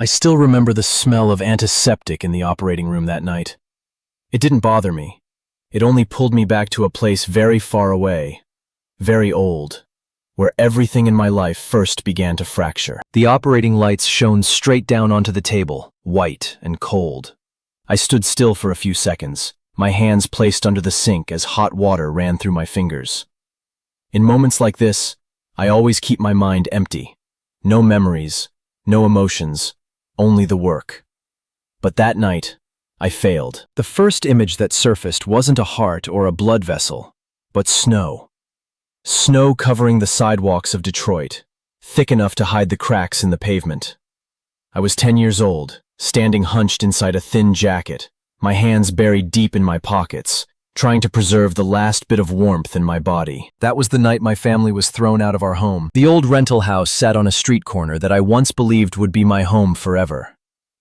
I still remember the smell of antiseptic in the operating room that night. It didn't bother me. It only pulled me back to a place very far away, very old, where everything in my life first began to fracture. The operating lights shone straight down onto the table, white and cold. I stood still for a few seconds, my hands placed under the sink as hot water ran through my fingers. In moments like this, I always keep my mind empty. No memories, no emotions, only the work. But that night, I failed. The first image that surfaced wasn't a heart or a blood vessel, but snow. Snow covering the sidewalks of Detroit, thick enough to hide the cracks in the pavement. I was 10 years old, standing hunched inside a thin jacket, my hands buried deep in my pockets, trying to preserve the last bit of warmth in my body. That was the night my family was thrown out of our home. The old rental house sat on a street corner that I once believed would be my home forever.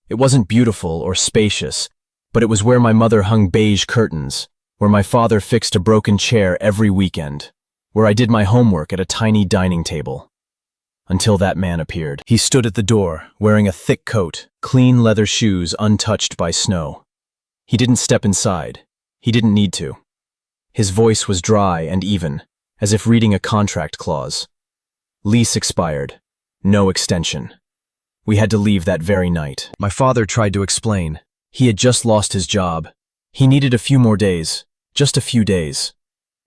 It wasn't beautiful or spacious, but it was where my mother hung beige curtains, where my father fixed a broken chair every weekend, where I did my homework at a tiny dining table. Until that man appeared. He stood at the door, wearing a thick coat, clean leather shoes untouched by snow. He didn't step inside. He didn't need to. His voice was dry and even, as if reading a contract clause. Lease expired. No extension. We had to leave that very night. My father tried to explain. He had just lost his job. He needed a few more days. Just a few days.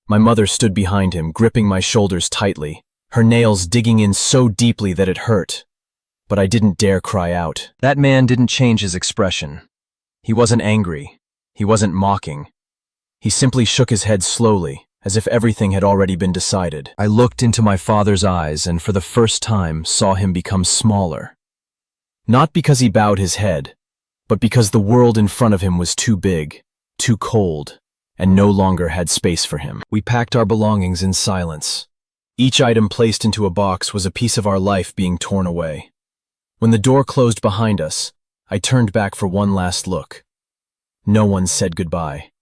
My mother stood behind him, gripping my shoulders tightly, her nails digging in so deeply that it hurt. But I didn't dare cry out. That man didn't change his expression. He wasn't angry. He wasn't mocking. He simply shook his head slowly, as if everything had already been decided. I looked into my father's eyes and for the first time saw him become smaller. Not because he bowed his head, but because the world in front of him was too big, too cold, and no longer had space for him. We packed our belongings in silence. Each item placed into a box was a piece of our life being torn away. When the door closed behind us, I turned back for one last look. No one said goodbye.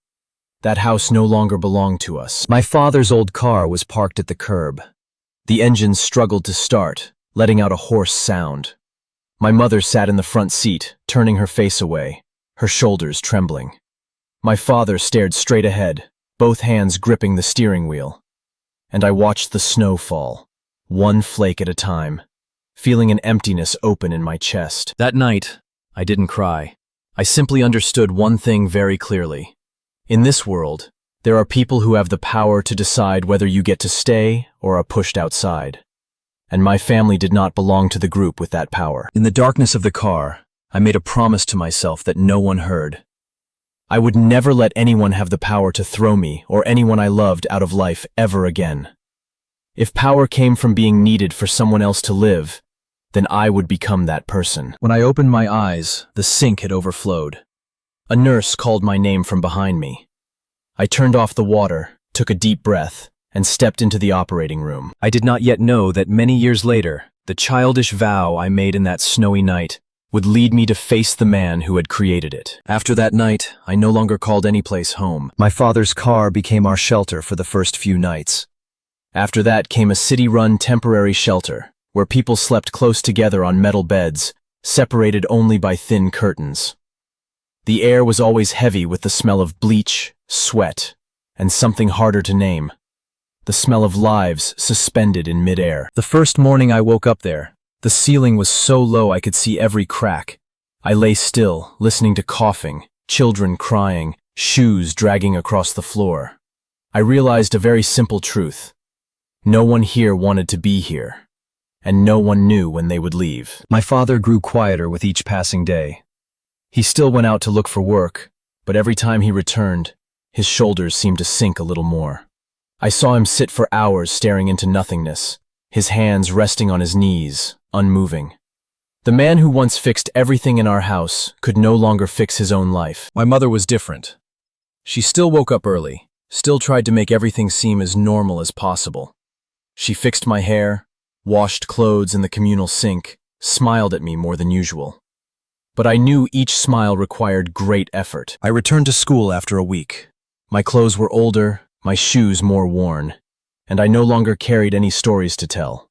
That house no longer belonged to us. My father's old car was parked at the curb. The engine struggled to start, letting out a hoarse sound. My mother sat in the front seat, turning her face away, her shoulders trembling. My father stared straight ahead, both hands gripping the steering wheel. And I watched the snow fall, one flake at a time, feeling an emptiness open in my chest. That night, I didn't cry. I simply understood one thing very clearly. In this world, there are people who have the power to decide whether you get to stay or are pushed outside. And my family did not belong to the group with that power. In the darkness of the car, I made a promise to myself that no one heard. I would never let anyone have the power to throw me or anyone I loved out of life ever again. If power came from being needed for someone else to live, then I would become that person. When I opened my eyes, the sink had overflowed. A nurse called my name from behind me. I turned off the water, took a deep breath, and stepped into the operating room. I did not yet know that many years later, the childish vow I made in that snowy night would lead me to face the man who had created it. After that night, I no longer called any place home. My father's car became our shelter for the first few nights. After that came a city-run temporary shelter, where people slept close together on metal beds, separated only by thin curtains. The air was always heavy with the smell of bleach, sweat, and something harder to name. The smell of lives suspended in midair. The first morning I woke up there, the ceiling was so low I could see every crack. I lay still, listening to coughing, children crying, shoes dragging across the floor. I realized a very simple truth. No one here wanted to be here, and no one knew when they would leave. My father grew quieter with each passing day. He still went out to look for work, but every time he returned, his shoulders seemed to sink a little more. I saw him sit for hours staring into nothingness, his hands resting on his knees, unmoving. The man who once fixed everything in our house could no longer fix his own life. My mother was different. She still woke up early, still tried to make everything seem as normal as possible. She fixed my hair, washed clothes in the communal sink, smiled at me more than usual. But I knew each smile required great effort. I returned to school after a week. My clothes were older, my shoes more worn, and I no longer carried any stories to tell.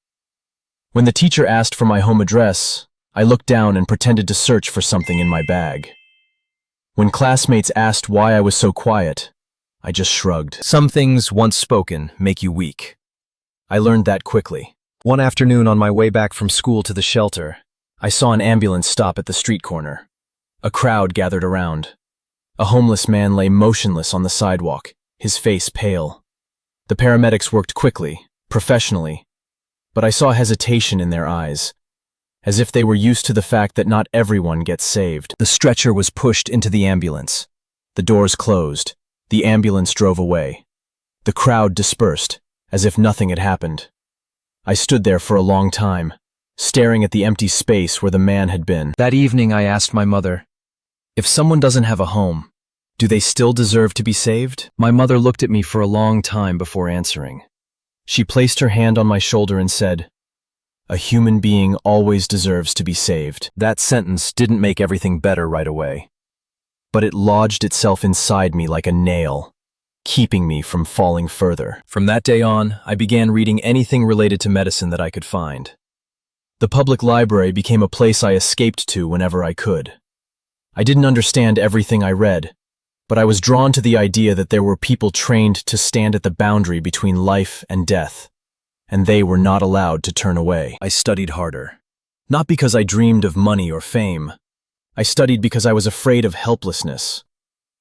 When the teacher asked for my home address, I looked down and pretended to search for something in my bag. When classmates asked why I was so quiet, I just shrugged. Some things, once spoken, make you weak. I learned that quickly. One afternoon on my way back from school to the shelter, I saw an ambulance stop at the street corner. A crowd gathered around. A homeless man lay motionless on the sidewalk, his face pale. The paramedics worked quickly, professionally, but I saw hesitation in their eyes, as if they were used to the fact that not everyone gets saved. The stretcher was pushed into the ambulance. The doors closed. The ambulance drove away. The crowd dispersed, as if nothing had happened. I stood there for a long time, staring at the empty space where the man had been. That evening I asked my mother, if someone doesn't have a home, do they still deserve to be saved? My mother looked at me for a long time before answering. She placed her hand on my shoulder and said, "A human being always deserves to be saved." That sentence didn't make everything better right away, but it lodged itself inside me like a nail, keeping me from falling further. From that day on, I began reading anything related to medicine that I could find. The public library became a place I escaped to whenever I could. I didn't understand everything I read, but I was drawn to the idea that there were people trained to stand at the boundary between life and death, and they were not allowed to turn away. I studied harder. Not because I dreamed of money or fame. I studied because I was afraid of helplessness.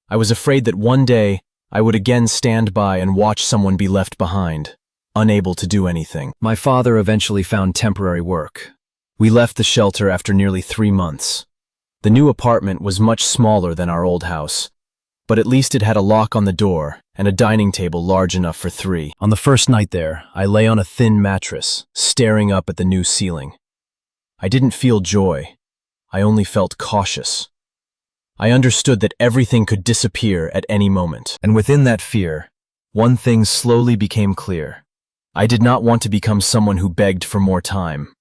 I was afraid that one day I would again stand by and watch someone be left behind, unable to do anything. My father eventually found temporary work. We left the shelter after nearly 3 months. The new apartment was much smaller than our old house, but at least it had a lock on the door and a dining table large enough for 3. On the first night there, I lay on a thin mattress, staring up at the new ceiling. I didn't feel joy. I only felt cautious. I understood that everything could disappear at any moment. And within that fear, one thing slowly became clear. I did not want to become someone who begged for more time.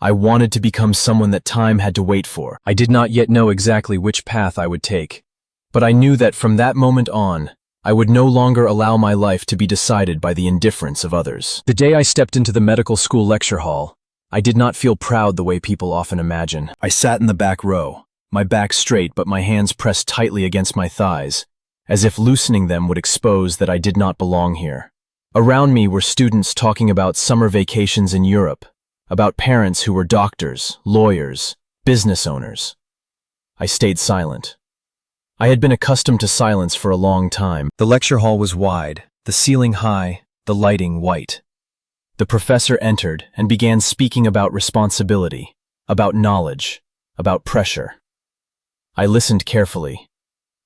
I wanted to become someone that time had to wait for. I did not yet know exactly which path I would take, but I knew that from that moment on, I would no longer allow my life to be decided by the indifference of others. The day I stepped into the medical school lecture hall, I did not feel proud the way people often imagine. I sat in the back row, my back straight but my hands pressed tightly against my thighs, as if loosening them would expose that I did not belong here. Around me were students talking about summer vacations in Europe, about parents who were doctors, lawyers, business owners. I stayed silent. I had been accustomed to silence for a long time. The lecture hall was wide, the ceiling high, the lighting white. The professor entered and began speaking about responsibility, about knowledge, about pressure. I listened carefully,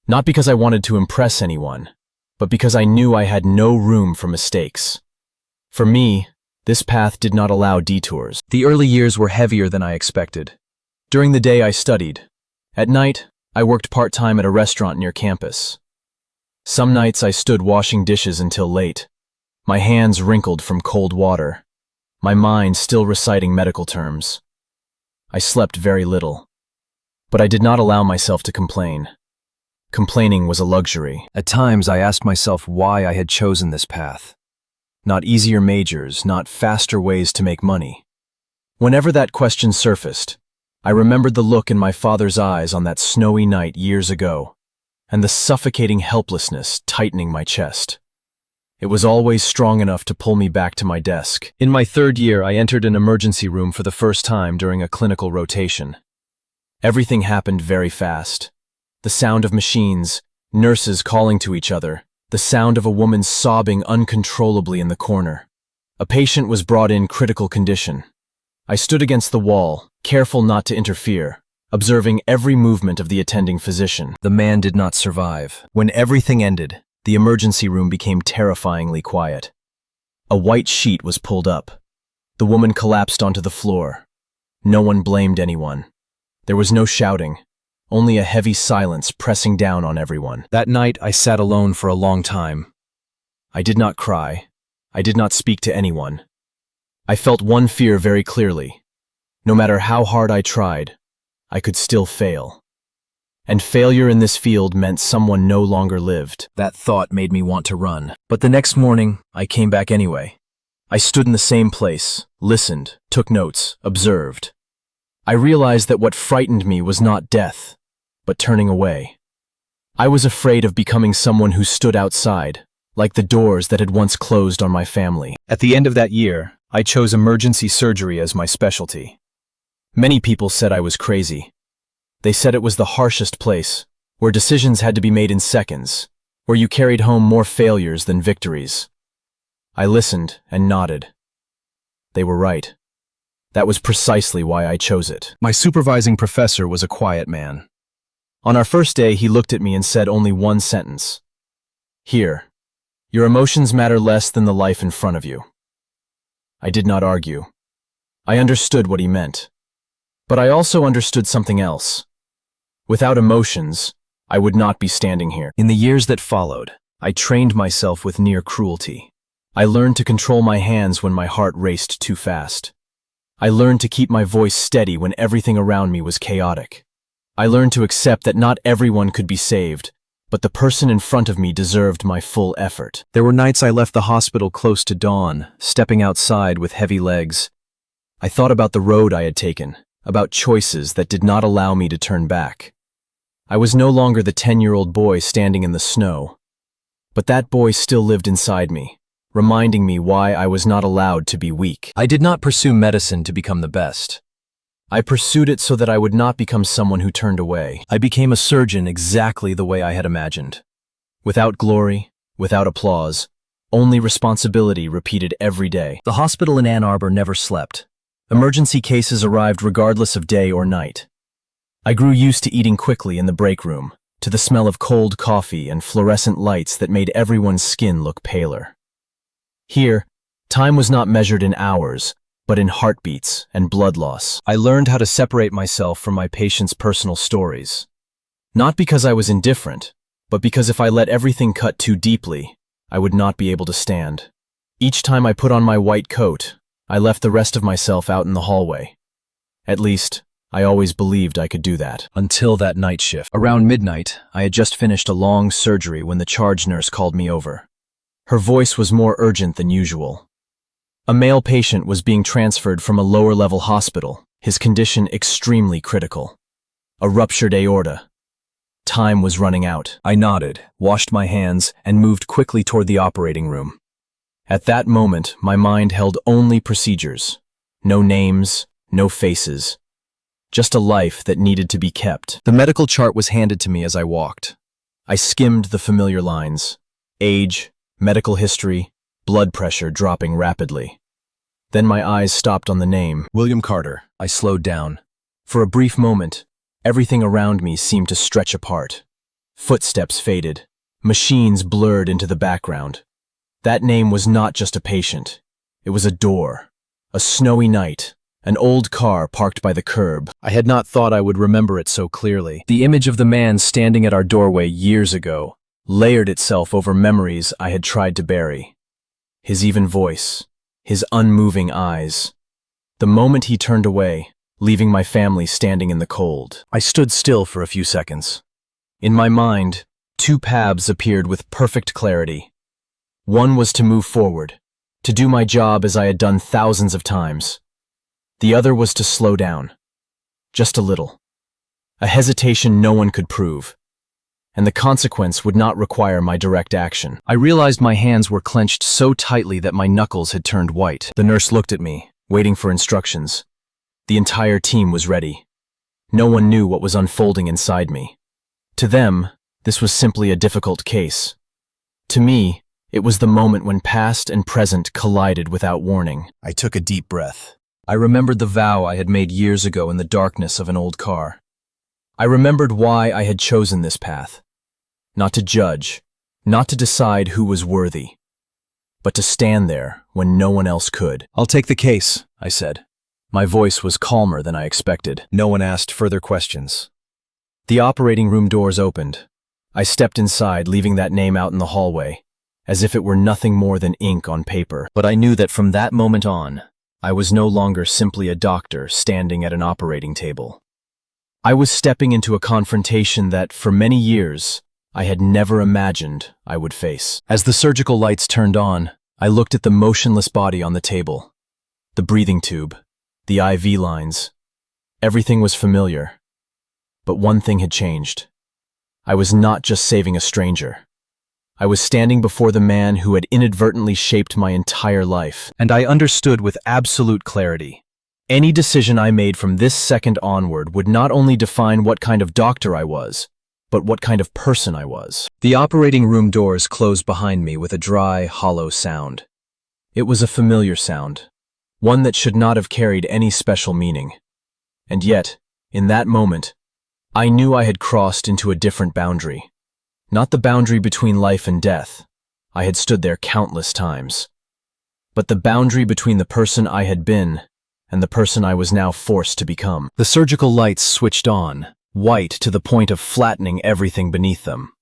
not because I wanted to impress anyone, but because I knew I had no room for mistakes. For me, this path did not allow detours. The early years were heavier than I expected. During the day I studied. At night, I worked part-time at a restaurant near campus. Some nights I stood washing dishes until late, my hands wrinkled from cold water, my mind still reciting medical terms. I slept very little, but I did not allow myself to complain. Complaining was a luxury. At times I asked myself why I had chosen this path. Not easier majors, not faster ways to make money. Whenever that question surfaced, I remembered the look in my father's eyes on that snowy night years ago, and the suffocating helplessness tightening my chest. It was always strong enough to pull me back to my desk. In my 3rd year, I entered an emergency room for the first time during a clinical rotation. Everything happened very fast. The sound of machines, nurses calling to each other, the sound of a woman sobbing uncontrollably in the corner. A patient was brought in critical condition. I stood against the wall, careful not to interfere, observing every movement of the attending physician. The man did not survive. When everything ended, the emergency room became terrifyingly quiet. A white sheet was pulled up. The woman collapsed onto the floor. No one blamed anyone. There was no shouting, only a heavy silence pressing down on everyone. That night, I sat alone for a long time. I did not cry. I did not speak to anyone. I felt one fear very clearly. No matter how hard I tried, I could still fail. And failure in this field meant someone no longer lived. That thought made me want to run. But the next morning, I came back anyway. I stood in the same place, listened, took notes, observed. I realized that what frightened me was not death, but turning away. I was afraid of becoming someone who stood outside, like the doors that had once closed on my family. At the end of that year, I chose emergency surgery as my specialty. Many people said I was crazy. They said it was the harshest place, where decisions had to be made in seconds, where you carried home more failures than victories. I listened and nodded. They were right. That was precisely why I chose it. My supervising professor was a quiet man. On our first day, he looked at me and said only one sentence. "Here, your emotions matter less than the life in front of you." I did not argue. I understood what he meant. But I also understood something else. Without emotions, I would not be standing here. In the years that followed, I trained myself with near cruelty. I learned to control my hands when my heart raced too fast. I learned to keep my voice steady when everything around me was chaotic. I learned to accept that not everyone could be saved, but the person in front of me deserved my full effort. There were nights I left the hospital close to dawn, stepping outside with heavy legs. I thought about the road I had taken, about choices that did not allow me to turn back. I was no longer the 10-year-old boy standing in the snow, but that boy still lived inside me, reminding me why I was not allowed to be weak. I did not pursue medicine to become the best. I pursued it so that I would not become someone who turned away. I became a surgeon exactly the way I had imagined. Without glory, without applause, only responsibility repeated every day. The hospital in Ann Arbor never slept. Emergency cases arrived regardless of day or night. I grew used to eating quickly in the break room, to the smell of cold coffee and fluorescent lights that made everyone's skin look paler. Here, time was not measured in hours, but in heartbeats and blood loss. I learned how to separate myself from my patients' personal stories. Not because I was indifferent, but because if I let everything cut too deeply, I would not be able to stand. Each time I put on my white coat, I left the rest of myself out in the hallway. At least, I always believed I could do that. Until that night shift. Around midnight, I had just finished a long surgery when the charge nurse called me over. Her voice was more urgent than usual. A male patient was being transferred from a lower-level hospital, his condition extremely critical. A ruptured aorta. Time was running out. I nodded, washed my hands, and moved quickly toward the operating room. At that moment, my mind held only procedures. No names, no faces. Just a life that needed to be kept. The medical chart was handed to me as I walked. I skimmed the familiar lines. Age, medical history, blood pressure dropping rapidly. Then my eyes stopped on the name, William Carter. I slowed down. For a brief moment, everything around me seemed to stretch apart. Footsteps faded. Machines blurred into the background. That name was not just a patient. It was a door. A snowy night. An old car parked by the curb. I had not thought I would remember it so clearly. The image of the man standing at our doorway years ago layered itself over memories I had tried to bury. His even voice, his unmoving eyes. The moment he turned away, leaving my family standing in the cold. I stood still for a few seconds. In my mind, two paths appeared with perfect clarity. One was to move forward, to do my job as I had done thousands of times. The other was to slow down. Just a little. A hesitation no one could prove. And the consequence would not require my direct action. I realized my hands were clenched so tightly that my knuckles had turned white. The nurse looked at me, waiting for instructions. The entire team was ready. No one knew what was unfolding inside me. To them, this was simply a difficult case. To me, it was the moment when past and present collided without warning. I took a deep breath. I remembered the vow I had made years ago in the darkness of an old car. I remembered why I had chosen this path. Not to judge, not to decide who was worthy, but to stand there when no one else could. "I'll take the case," I said. My voice was calmer than I expected. No one asked further questions. The operating room doors opened. I stepped inside, leaving that name out in the hallway, as if it were nothing more than ink on paper. But I knew that from that moment on, I was no longer simply a doctor standing at an operating table. I was stepping into a confrontation that, for many years, I had never imagined I would face. As the surgical lights turned on, I looked at the motionless body on the table. The breathing tube, the IV lines. Everything was familiar. But one thing had changed. I was not just saving a stranger. I was standing before the man who had inadvertently shaped my entire life. And I understood with absolute clarity. Any decision I made from this second onward would not only define what kind of doctor I was, but what kind of person I was. The operating room doors closed behind me with a dry, hollow sound. It was a familiar sound, one that should not have carried any special meaning. And yet, in that moment, I knew I had crossed into a different boundary. Not the boundary between life and death. I had stood there countless times. But the boundary between the person I had been and the person I was now forced to become. The surgical lights switched on, white to the point of flattening everything beneath them.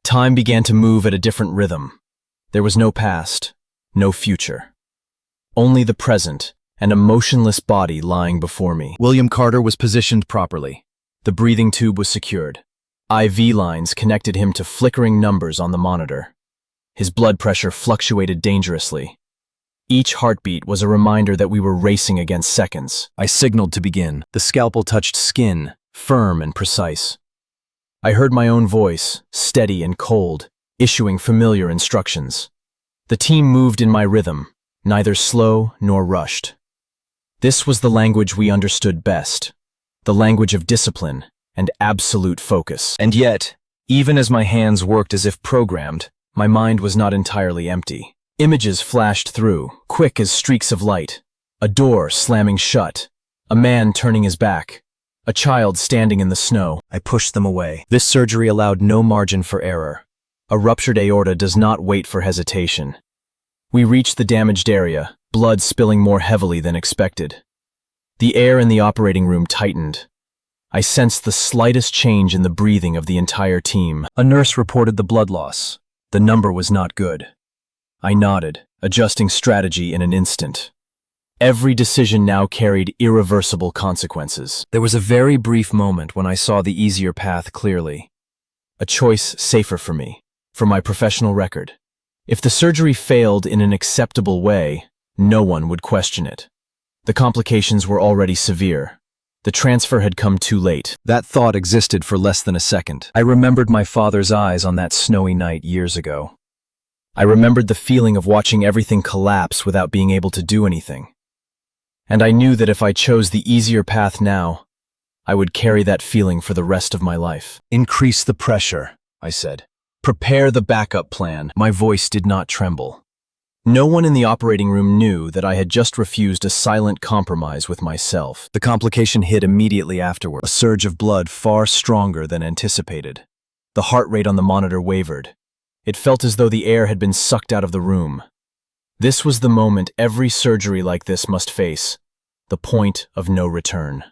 Time began to move at a different rhythm. There was no past, no future. Only the present and a motionless body lying before me. William Carter was positioned properly. The breathing tube was secured. IV lines connected him to flickering numbers on the monitor. His blood pressure fluctuated dangerously. Each heartbeat was a reminder that we were racing against seconds. I signaled to begin. The scalpel touched skin, firm and precise. I heard my own voice, steady and cold, issuing familiar instructions. The team moved in my rhythm, neither slow nor rushed. This was the language we understood best, the language of discipline and absolute focus. And yet, even as my hands worked as if programmed, my mind was not entirely empty. Images flashed through, quick as streaks of light. A door slamming shut, a man turning his back, a child standing in the snow. I pushed them away. This surgery allowed no margin for error. A ruptured aorta does not wait for hesitation. We reached the damaged area, blood spilling more heavily than expected. The air in the operating room tightened. I sensed the slightest change in the breathing of the entire team. A nurse reported the blood loss. The number was not good. I nodded, adjusting strategy in an instant. Every decision now carried irreversible consequences. There was a very brief moment when I saw the easier path clearly. A choice safer for me, for my professional record. If the surgery failed in an acceptable way, no one would question it. The complications were already severe. The transfer had come too late. That thought existed for less than a second. I remembered my father's eyes on that snowy night years ago. I remembered the feeling of watching everything collapse without being able to do anything. And I knew that if I chose the easier path now, I would carry that feeling for the rest of my life. Increase the pressure, I said. Prepare the backup plan. My voice did not tremble. No one in the operating room knew that I had just refused a silent compromise with myself. The complication hit immediately afterward, a surge of blood far stronger than anticipated. The heart rate on the monitor wavered. It felt as though the air had been sucked out of the room. This was the moment every surgery like this must face, the point of no return.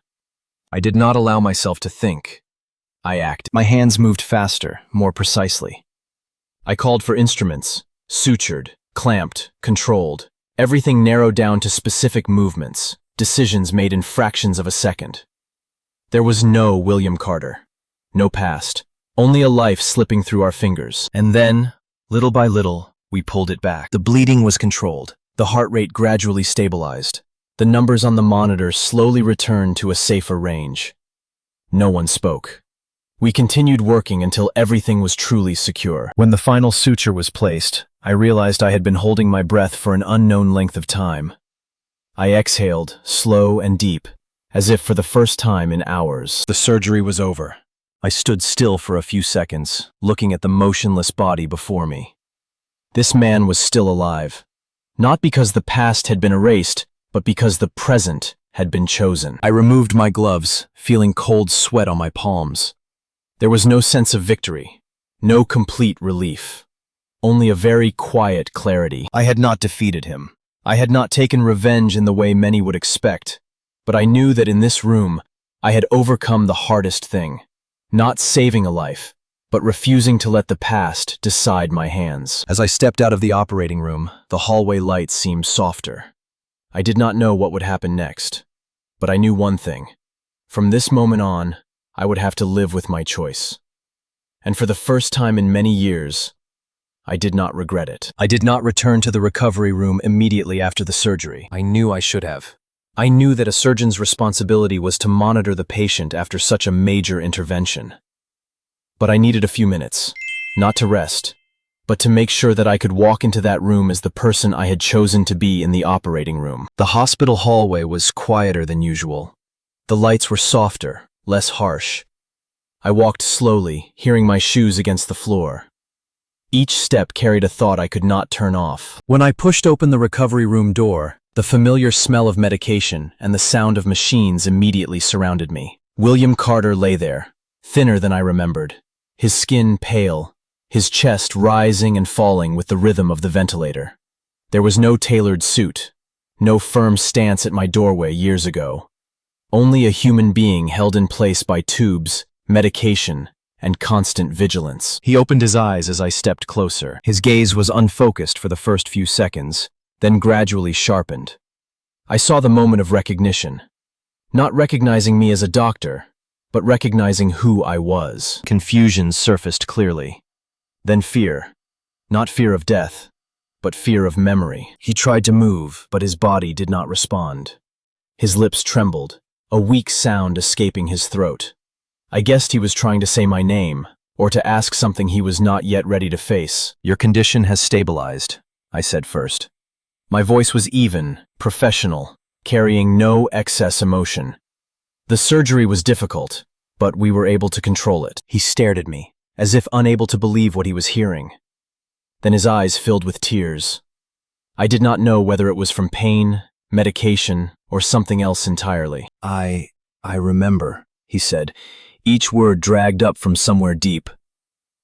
I did not allow myself to think. I acted. My hands moved faster, more precisely. I called for instruments, sutured, clamped, controlled, everything narrowed down to specific movements, decisions made in fractions of a second. There was no William Carter, no past. Only a life slipping through our fingers. And then, little by little, we pulled it back. The bleeding was controlled. The heart rate gradually stabilized. The numbers on the monitor slowly returned to a safer range. No one spoke. We continued working until everything was truly secure. When the final suture was placed, I realized I had been holding my breath for an unknown length of time. I exhaled, slow and deep, as if for the first time in hours. The surgery was over. I stood still for a few seconds, looking at the motionless body before me. This man was still alive, not because the past had been erased, but because the present had been chosen. I removed my gloves, feeling cold sweat on my palms. There was no sense of victory, no complete relief, only a very quiet clarity. I had not defeated him. I had not taken revenge in the way many would expect, but I knew that in this room, I had overcome the hardest thing. Not saving a life, but refusing to let the past decide my hands. As I stepped out of the operating room, the hallway lights seemed softer. I did not know what would happen next, but I knew one thing. From this moment on, I would have to live with my choice. And for the first time in many years, I did not regret it. I did not return to the recovery room immediately after the surgery. I knew I should have. I knew that a surgeon's responsibility was to monitor the patient after such a major intervention. But I needed a few minutes, not to rest, but to make sure that I could walk into that room as the person I had chosen to be in the operating room. The hospital hallway was quieter than usual. The lights were softer, less harsh. I walked slowly, hearing my shoes against the floor. Each step carried a thought I could not turn off. When I pushed open the recovery room door, the familiar smell of medication and the sound of machines immediately surrounded me. William Carter lay there, thinner than I remembered, his skin pale, his chest rising and falling with the rhythm of the ventilator. There was no tailored suit, no firm stance at my doorway years ago. Only a human being held in place by tubes, medication, and constant vigilance. He opened his eyes as I stepped closer. His gaze was unfocused for the first few seconds, then gradually sharpened. I saw the moment of recognition. Not recognizing me as a doctor, but recognizing who I was. Confusion surfaced clearly. Then fear. Not fear of death, but fear of memory. He tried to move, but his body did not respond. His lips trembled, a weak sound escaping his throat. I guessed he was trying to say my name, or to ask something he was not yet ready to face. Your condition has stabilized, I said first. My voice was even, professional, carrying no excess emotion. The surgery was difficult, but we were able to control it. He stared at me, as if unable to believe what he was hearing. Then his eyes filled with tears. I did not know whether it was from pain, medication, or something else entirely. I remember, he said, each word dragged up from somewhere deep.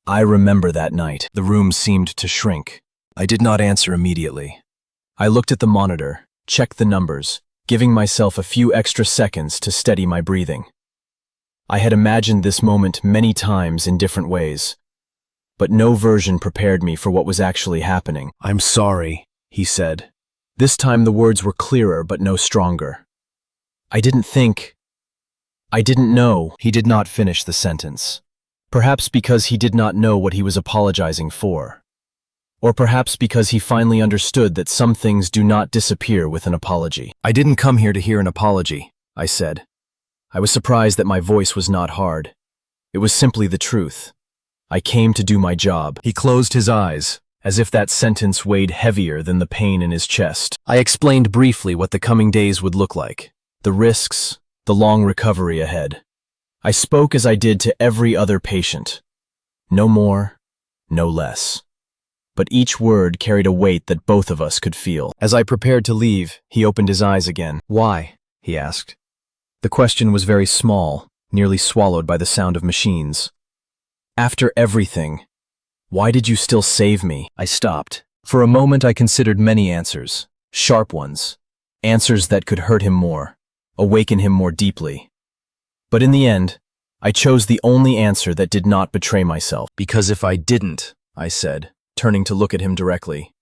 I remember that night. The room seemed to shrink. I did not answer immediately. I looked at the monitor, checked the numbers, giving myself a few extra seconds to steady my breathing. I had imagined this moment many times in different ways, but no version prepared me for what was actually happening. I'm sorry, he said. This time the words were clearer but no stronger. I didn't know. He did not finish the sentence. Perhaps because he did not know what he was apologizing for. Or perhaps because he finally understood that some things do not disappear with an apology. I didn't come here to hear an apology, I said. I was surprised that my voice was not hard. It was simply the truth. I came to do my job. He closed his eyes, as if that sentence weighed heavier than the pain in his chest. I explained briefly what the coming days would look like, the risks, the long recovery ahead. I spoke as I did to every other patient. No more, no less. But each word carried a weight that both of us could feel. As I prepared to leave, he opened his eyes again. Why? He asked. The question was very small, nearly swallowed by the sound of machines. After everything, why did you still save me? I stopped. For a moment I considered many answers, sharp ones, answers that could hurt him more, awaken him more deeply. But in the end, I chose the only answer that did not betray myself. Because if I didn't, I said, turning to look at him directly,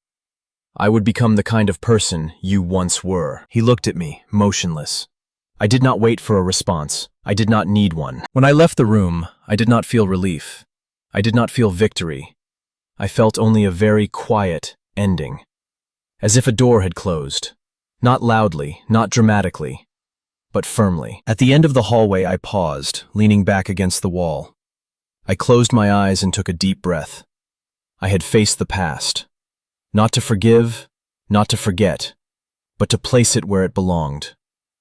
I would become the kind of person you once were. He looked at me, motionless. I did not wait for a response. I did not need one. When I left the room, I did not feel relief. I did not feel victory. I felt only a very quiet ending, as if a door had closed. Not loudly, not dramatically, but firmly. At the end of the hallway, I paused, leaning back against the wall. I closed my eyes and took a deep breath. I had faced the past. Not to forgive, not to forget, but to place it where it belonged,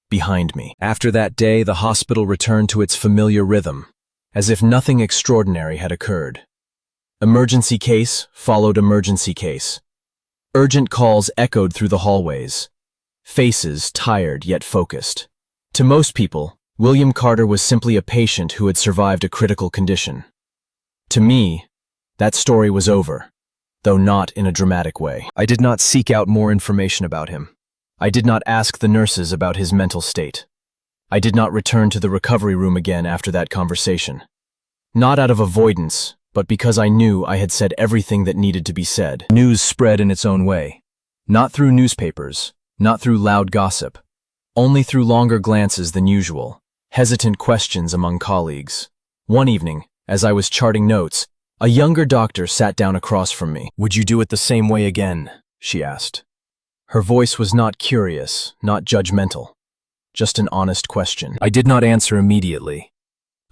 behind me. After that day, the hospital returned to its familiar rhythm, as if nothing extraordinary had occurred. Emergency case followed emergency case. Urgent calls echoed through the hallways. Faces tired yet focused. To most people, William Carter was simply a patient who had survived a critical condition. To me, that story was over, though not in a dramatic way. I did not seek out more information about him. I did not ask the nurses about his mental state. I did not return to the recovery room again after that conversation. Not out of avoidance, but because I knew I had said everything that needed to be said. News spread in its own way. Not through newspapers, not through loud gossip, only through longer glances than usual, hesitant questions among colleagues. One evening, as I was charting notes, a younger doctor sat down across from me. "Would you do it the same way again?" she asked. Her voice was not curious, not judgmental. just an honest question. I did not answer immediately.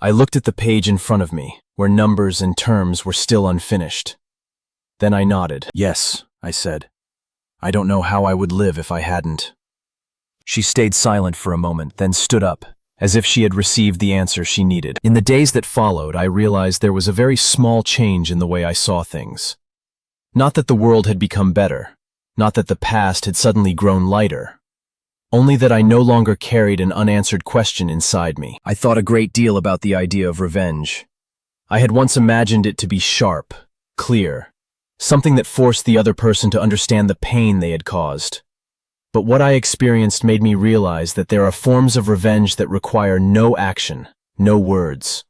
I looked at the page in front of me, where numbers and terms were still unfinished. Then I nodded. Yes, I said. I don't know how I would live if I hadn't. She stayed silent for a moment, then stood up, as if she had received the answer she needed. In the days that followed, I realized there was a very small change in the way I saw things. Not that the world had become better, not that the past had suddenly grown lighter, only that I no longer carried an unanswered question inside me. I thought a great deal about the idea of revenge. I had once imagined it to be sharp, clear, something that forced the other person to understand the pain they had caused. But what I experienced made me realize that there are forms of revenge that require no action, no words,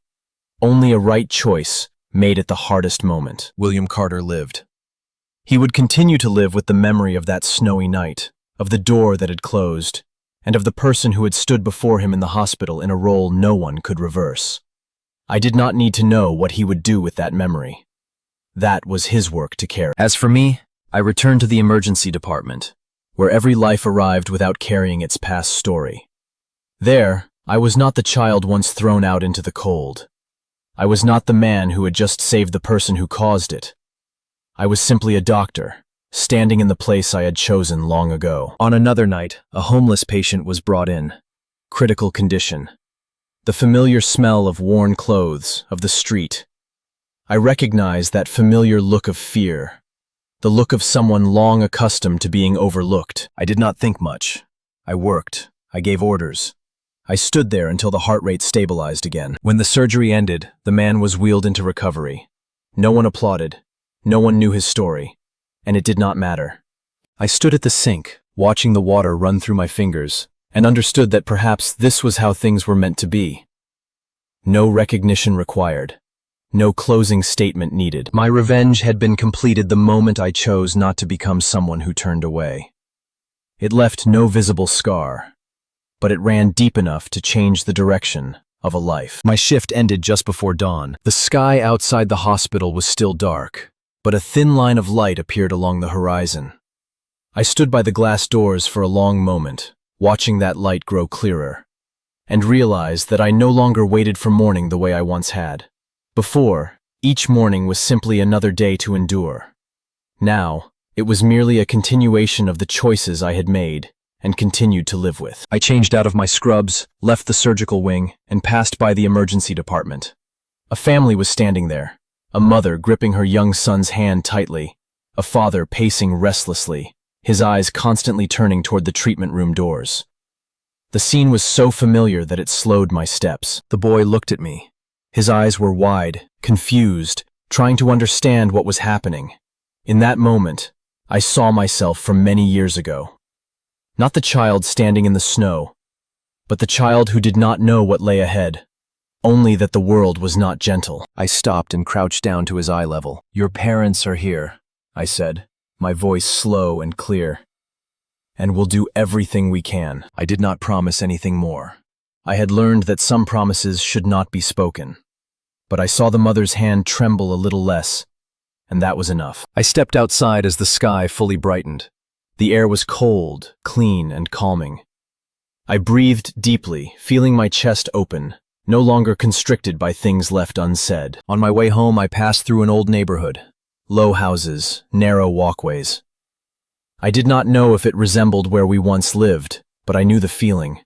only a right choice made at the hardest moment. William Carter lived. He would continue to live with the memory of that snowy night, of the door that had closed, and of the person who had stood before him in the hospital in a role no one could reverse. I did not need to know what he would do with that memory. That was his work to carry. As for me, I returned to the emergency department, where every life arrived without carrying its past story. There, I was not the child once thrown out into the cold. I was not the man who had just saved the person who caused it. I was simply a doctor, standing in the place I had chosen long ago. On another night, a homeless patient was brought in. Critical condition. The familiar smell of worn clothes, of the street. I recognized that familiar look of fear, the look of someone long accustomed to being overlooked. I did not think much. I worked. I gave orders. I stood there until the heart rate stabilized again. When the surgery ended, the man was wheeled into recovery. No one applauded. No one knew his story. And it did not matter. I stood at the sink, watching the water run through my fingers, and understood that perhaps this was how things were meant to be. No recognition required. No closing statement needed. My revenge had been completed the moment I chose not to become someone who turned away. It left no visible scar, but it ran deep enough to change the direction of a life. My shift ended just before dawn. The sky outside the hospital was still dark, but a thin line of light appeared along the horizon. I stood by the glass doors for a long moment, watching that light grow clearer, and realized that I no longer waited for morning the way I once had. Before, each morning was simply another day to endure. Now, it was merely a continuation of the choices I had made and continued to live with. I changed out of my scrubs, left the surgical wing, and passed by the emergency department. A family was standing there, a mother gripping her young son's hand tightly, a father pacing restlessly, his eyes constantly turning toward the treatment room doors. The scene was so familiar that it slowed my steps. The boy looked at me. His eyes were wide, confused, trying to understand what was happening. In that moment, I saw myself from many years ago. Not the child standing in the snow, but the child who did not know what lay ahead, only that the world was not gentle. I stopped and crouched down to his eye level. "Your parents are here," I said, my voice slow and clear. "And we'll do everything we can." I did not promise anything more. I had learned that some promises should not be spoken. But I saw the mother's hand tremble a little less, and that was enough. I stepped outside as the sky fully brightened. The air was cold, clean, and calming. I breathed deeply, feeling my chest open, no longer constricted by things left unsaid. On my way home, I passed through an old neighborhood. Low houses, narrow walkways. I did not know if it resembled where we once lived, but I knew the feeling.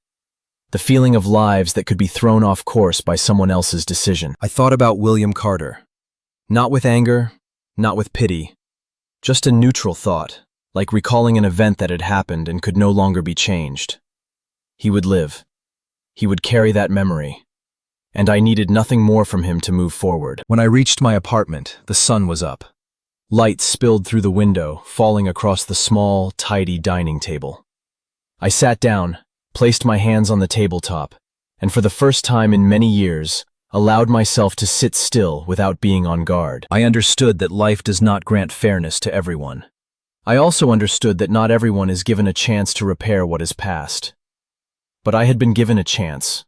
The feeling of lives that could be thrown off course by someone else's decision. I thought about William Carter. Not with anger, not with pity. Just a neutral thought, like recalling an event that had happened and could no longer be changed. He would live. He would carry that memory. And I needed nothing more from him to move forward. When I reached my apartment, the sun was up. Light spilled through the window, falling across the small, tidy dining table. I sat down, placed my hands on the tabletop, and for the first time in many years, allowed myself to sit still without being on guard. I understood that life does not grant fairness to everyone. I also understood that not everyone is given a chance to repair what is past. But I had been given a chance,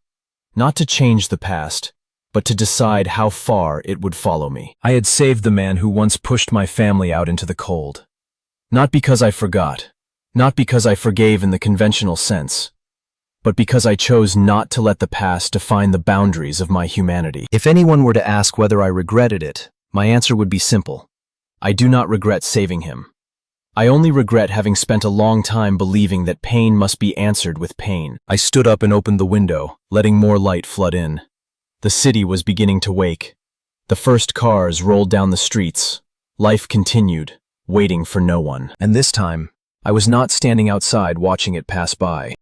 not to change the past, but to decide how far it would follow me. I had saved the man who once pushed my family out into the cold. Not because I forgot, not because I forgave in the conventional sense, but because I chose not to let the past define the boundaries of my humanity. If anyone were to ask whether I regretted it, my answer would be simple. I do not regret saving him. I only regret having spent a long time believing that pain must be answered with pain. I stood up and opened the window, letting more light flood in. The city was beginning to wake. The first cars rolled down the streets. Life continued, waiting for no one. And this time, I was not standing outside watching it pass by.